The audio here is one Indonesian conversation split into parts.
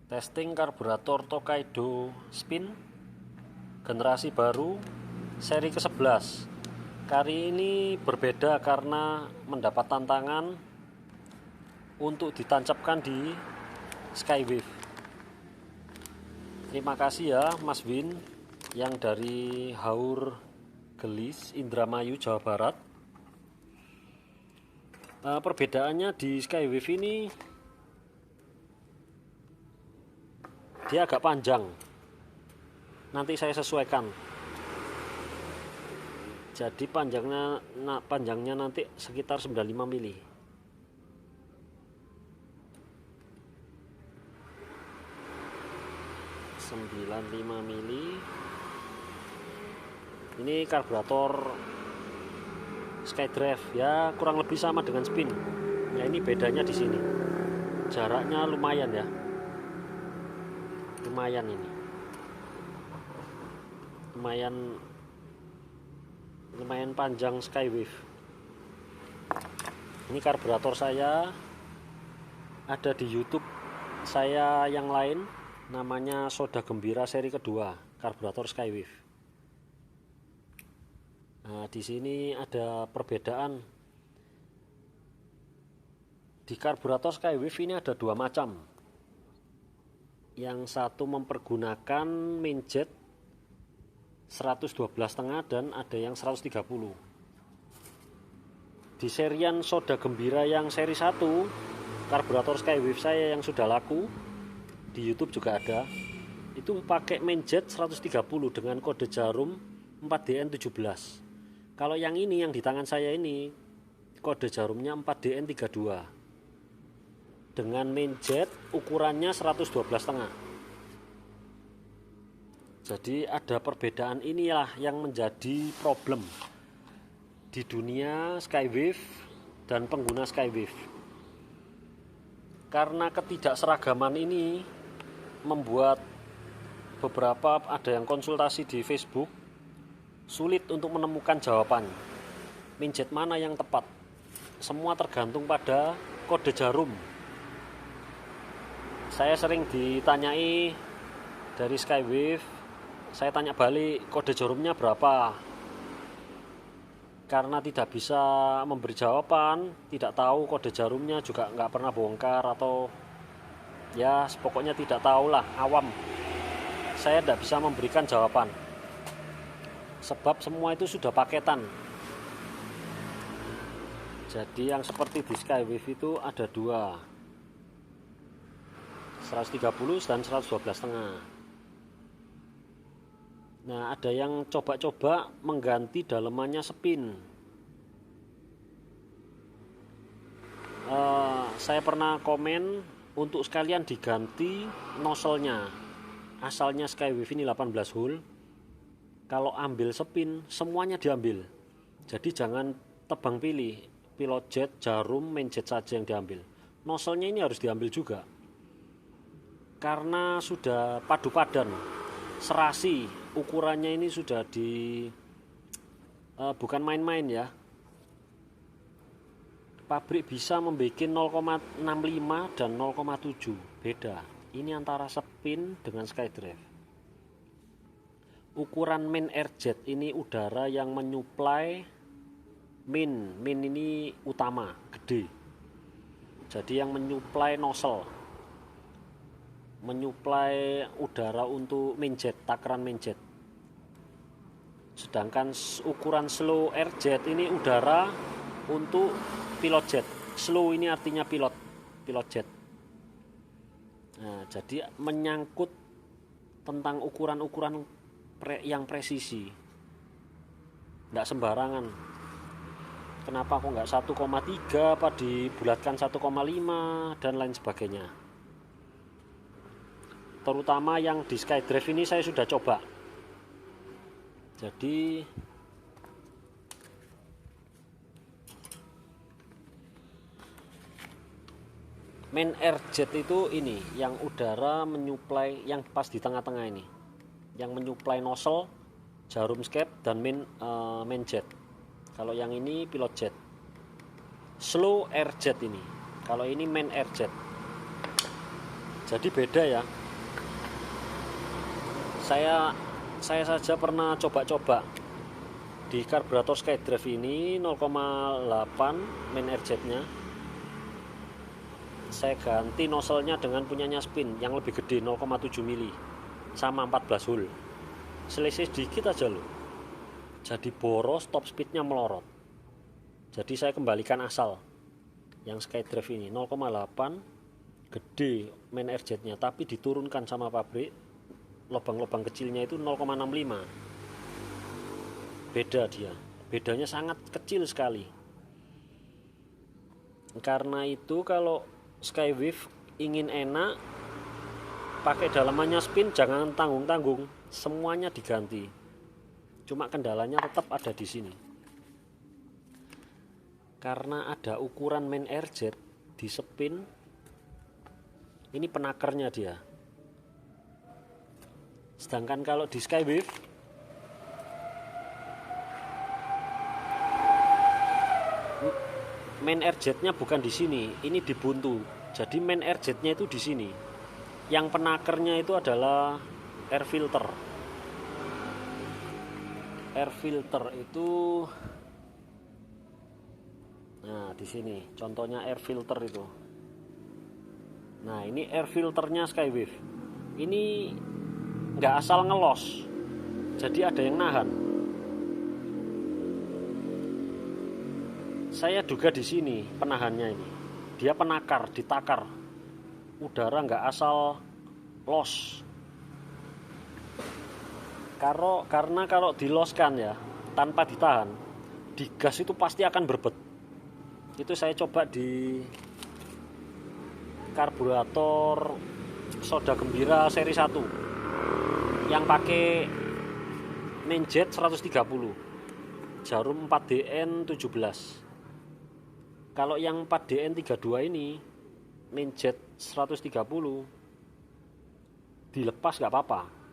Testing karburator Tokaido Spin generasi baru seri ke-11. Kali ini berbeda karena mendapat tantangan untuk ditancapkan di Skywave. Terima kasih ya Mas Win yang dari Haur Gelis, Indramayu, Jawa Barat. Perbedaannya di Skywave ini dia agak panjang, nanti saya sesuaikan. Jadi panjangnya nanti sekitar 95 mili. Ini karburator Skydrive ya, kurang lebih sama dengan Spin. Ya, ini bedanya di sini. Jaraknya lumayan ya. Lumayan ini. Lumayan panjang Skywave. Ini karburator saya ada di YouTube saya yang lain, namanya Soda Gembira seri kedua, karburator Skywave. Nah, di sini ada perbedaan. Di karburator Skywave ini ada dua macam. Yang satu mempergunakan main jet 112,5 dan ada yang 130. Di serian Soda Gembira yang seri 1, karburator Skywave saya yang sudah laku, di YouTube juga ada, itu pakai main jet 130 dengan kode jarum 4DN17. Kalau yang ini, yang di tangan saya ini, kode jarumnya 4DN32 dengan main jet ukurannya 112,5. Jadi ada perbedaan inilah yang menjadi problem di dunia Skywave dan pengguna Skywave. Karena ketidakseragaman ini membuat beberapa ada yang konsultasi di Facebook sulit untuk menemukan jawaban. Main jet mana yang tepat? Semua tergantung pada kode jarum. Saya sering ditanyai dari Skywave, saya tanya balik kode jarumnya berapa. Karena tidak bisa memberi jawaban, tidak tahu kode jarumnya, juga nggak pernah bongkar atau ya pokoknya tidak tahulah, awam. Saya tidak bisa memberikan jawaban. Sebab semua itu sudah paketan. Jadi yang seperti di Skywave itu ada dua, 130 dan 112,5. Nah, ada yang coba-coba mengganti dalemannya Spin. Saya pernah komen untuk sekalian diganti nozzle-nya. Asalnya Skywave ini 18 hole. Kalau ambil Spin, semuanya diambil. Jadi jangan tebang pilih, pilot jet, jarum, main jet saja yang diambil. Nozzle-nya ini harus diambil juga. Karena sudah padu padan, serasi, ukurannya ini sudah bukan main-main ya. Pabrik bisa membuat 0,65 dan 0,7, beda. Ini antara Spin dengan Skydrive. Ukuran main airjet ini udara yang menyuplai main ini utama, gede. Jadi yang menyuplai nozzle, menyuplai udara untuk main jet, takaran main jet. Sedangkan ukuran slow airjet ini udara untuk pilot jet. Slow ini artinya pilot jet. Nah, jadi menyangkut tentang ukuran-ukuran yang presisi, tidak sembarangan. Kenapa kok nggak 1,3, apa dibulatkan 1,5 dan lain sebagainya. Terutama yang di Skydrive ini saya sudah coba. Jadi main airjet itu ini yang udara menyuplai, yang pas di tengah-tengah ini, yang menyuplai nozzle, jarum escape dan main jet. Kalau yang ini pilot jet. Slow airjet ini. Kalau ini main airjet. Jadi beda ya. Saya saja pernah coba-coba di karburator SkyDrive ini 0,8 main air jet-nya. Saya ganti nozzle-nya dengan punyanya Spin yang lebih gede 0,7 mili sama 14 hole. Selisih sedikit aja loh. Jadi boros, top speed-nya melorot. Jadi saya kembalikan asal yang SkyDrive ini 0,8 gede main air jet-nya, tapi diturunkan sama pabrik. Lubang-lubang kecilnya itu 0,65. Beda dia. Bedanya sangat kecil sekali. Karena itu kalau Skywave ingin enak, pakai dalamannya Spin, jangan tanggung-tanggung, semuanya diganti. Cuma kendalanya tetap ada di sini. Karena ada ukuran main air jet di Spin, ini penakernya dia. Sedangkan kalau di Skywave, main air jetnya bukan di sini, ini di buntu. Jadi main air jetnya itu di sini. Yang penakernya itu adalah air filter. Air filter itu, nah di sini contohnya air filter itu. Nah ini air filternya Skywave. Ini nggak asal ngelos, jadi ada yang nahan. Saya duga di sini penahannya ini. Dia penakar, ditakar. Udara nggak asal los. Karena kalau diloskan ya, tanpa ditahan, digas itu pasti akan berbet. Itu saya coba di karburator Soda Gembira seri 1 yang pakai main jet 130, jarum 4DN17. Kalau yang 4DN32 ini main jet 130 dilepas nggak apa-apa.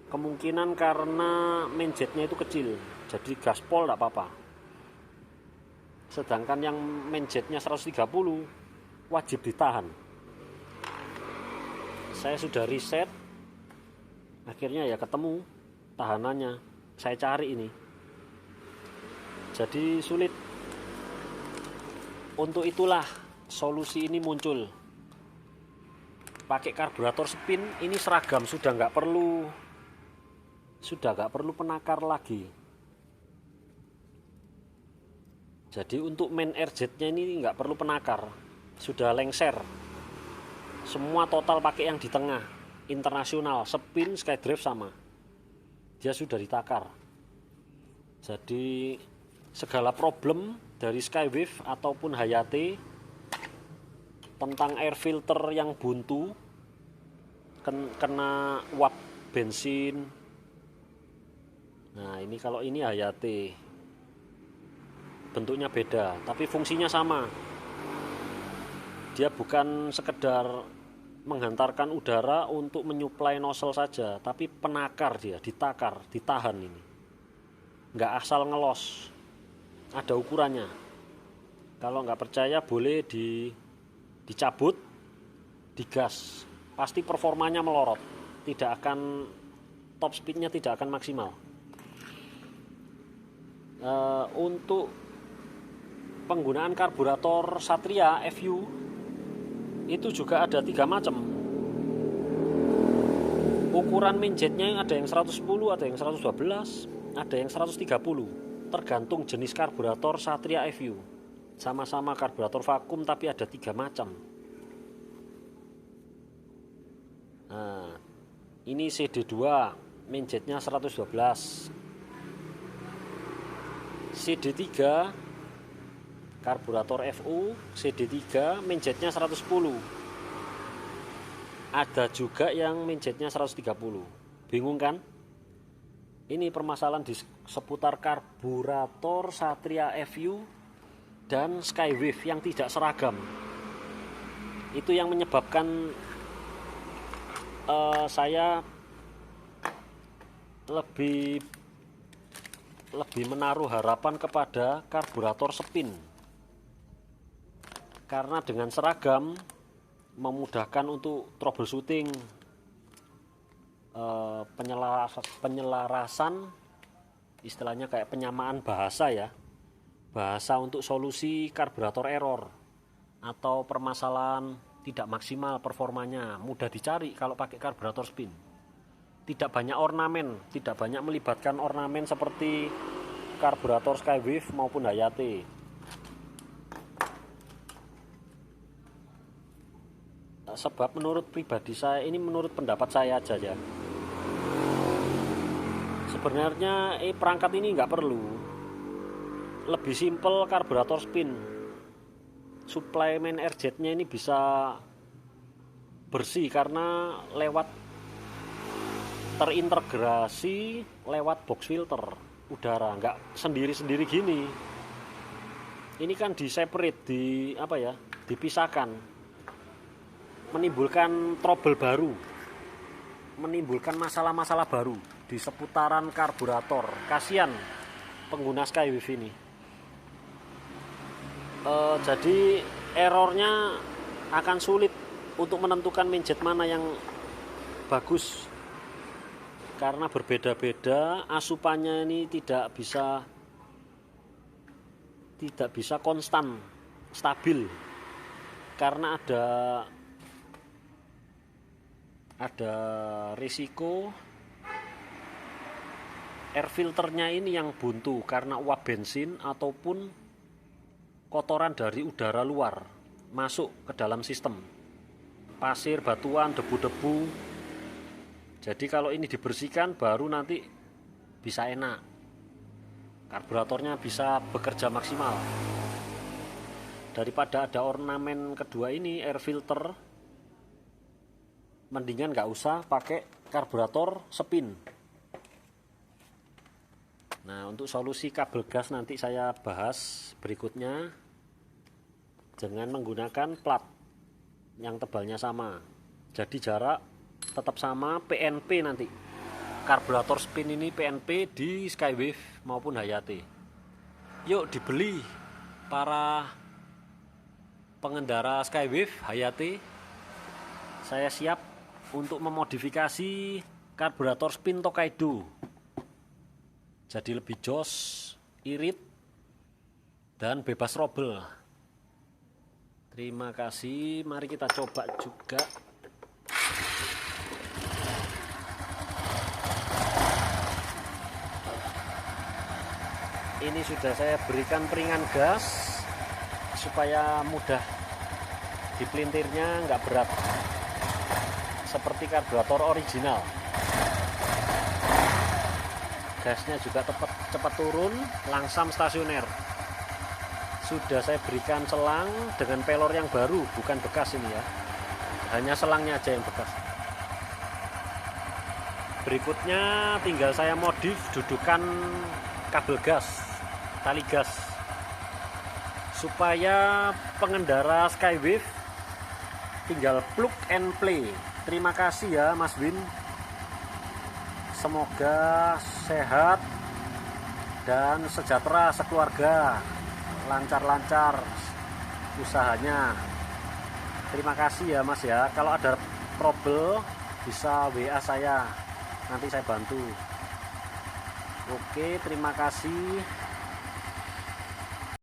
Kemungkinan karena main jetnya itu kecil, jadi gaspol nggak apa-apa. Sedangkan yang main jetnya 130 wajib ditahan. Saya sudah riset, akhirnya ya ketemu tahanannya. Saya cari ini, jadi sulit. Untuk itulah solusi ini muncul. Pakai karburator Spin ini seragam, sudah nggak perlu penakar lagi. Jadi untuk main air jetnya ini nggak perlu penakar, sudah lengser. Semua total pakai yang di tengah, internasional, Spin, SkyDrive sama. Dia sudah ditakar. Jadi segala problem dari Skywave ataupun Hayate tentang air filter yang buntu, kena uap bensin. Nah ini kalau ini Hayate, bentuknya beda tapi fungsinya sama. Dia bukan sekedar menghantarkan udara untuk menyuplai nozzle saja, tapi penakar, dia ditakar, ditahan. Ini nggak asal ngelos, ada ukurannya. Kalau nggak percaya boleh dicabut, digas, pasti performanya melorot, tidak akan top speednya, tidak akan maksimal. Untuk penggunaan karburator Satria FU itu juga ada 3 macam. Ukuran main jetnya ada yang 110, ada yang 112, ada yang 130, tergantung jenis karburator Satria FU. Sama-sama karburator vakum tapi ada 3 macam. Nah, ini CD2 main jetnya 112. CD3 karburator FU CD3 main jetnya 110. Ada juga yang main jetnya 130. Bingung kan? Ini permasalahan di seputar karburator Satria FU dan Skywave yang tidak seragam. Itu yang menyebabkan saya lebih menaruh harapan kepada karburator Spin. Karena dengan seragam memudahkan untuk troubleshooting, penyelarasan, istilahnya kayak penyamaan bahasa ya, bahasa untuk solusi karburator error atau permasalahan tidak maksimal performanya, mudah dicari kalau pakai karburator spin. Tidak banyak ornamen, tidak banyak melibatkan ornamen seperti karburator Skywave maupun Hayate. Sebab menurut pribadi saya, ini menurut pendapat saya aja ya, sebenarnya perangkat ini nggak perlu, lebih simpel karburator spin. Supply main air jet-nya ini bisa bersih karena terintegrasi lewat box filter udara, nggak sendiri-sendiri gini. Ini kan di separate, dipisahkan, menimbulkan trouble baru, menimbulkan masalah-masalah baru di seputaran karburator. Kasihan pengguna Skywave ini. Jadi errornya akan sulit untuk menentukan main jet mana yang bagus karena berbeda-beda. Asupannya ini tidak bisa konstan, stabil, karena ada risiko air filternya ini yang buntu karena uap bensin ataupun kotoran dari udara luar masuk ke dalam sistem, pasir, batuan, debu-debu. Jadi kalau ini dibersihkan baru nanti bisa enak, karburatornya bisa bekerja maksimal. Daripada ada ornamen kedua ini, air filter, mendingan nggak usah pakai karburator spin. Nah, untuk solusi kabel gas nanti saya bahas berikutnya dengan menggunakan plat yang tebalnya sama. Jadi jarak tetap sama, PNP nanti. Karburator spin ini PNP di Skywave maupun Hayate. Yuk dibeli para pengendara Skywave, Hayate. Saya siap untuk memodifikasi karburator spin Tokaido jadi lebih jos, irit, dan bebas trouble. Terima kasih, mari kita coba juga. Ini sudah saya berikan peringan gas supaya mudah dipelintirnya, nggak berat seperti karburator original. Gasnya juga cepat turun, langsam stasioner. Sudah saya berikan selang dengan pelor yang baru, bukan bekas ini ya. Hanya selangnya aja yang bekas. Berikutnya tinggal saya modif dudukan kabel gas, tali gas, supaya pengendara Skywave tinggal plug and play. Terima kasih ya Mas Win. Semoga sehat dan sejahtera sekeluarga, lancar-lancar usahanya. Terima kasih ya Mas ya. Kalau ada trouble bisa WA saya, nanti saya bantu. Oke, terima kasih.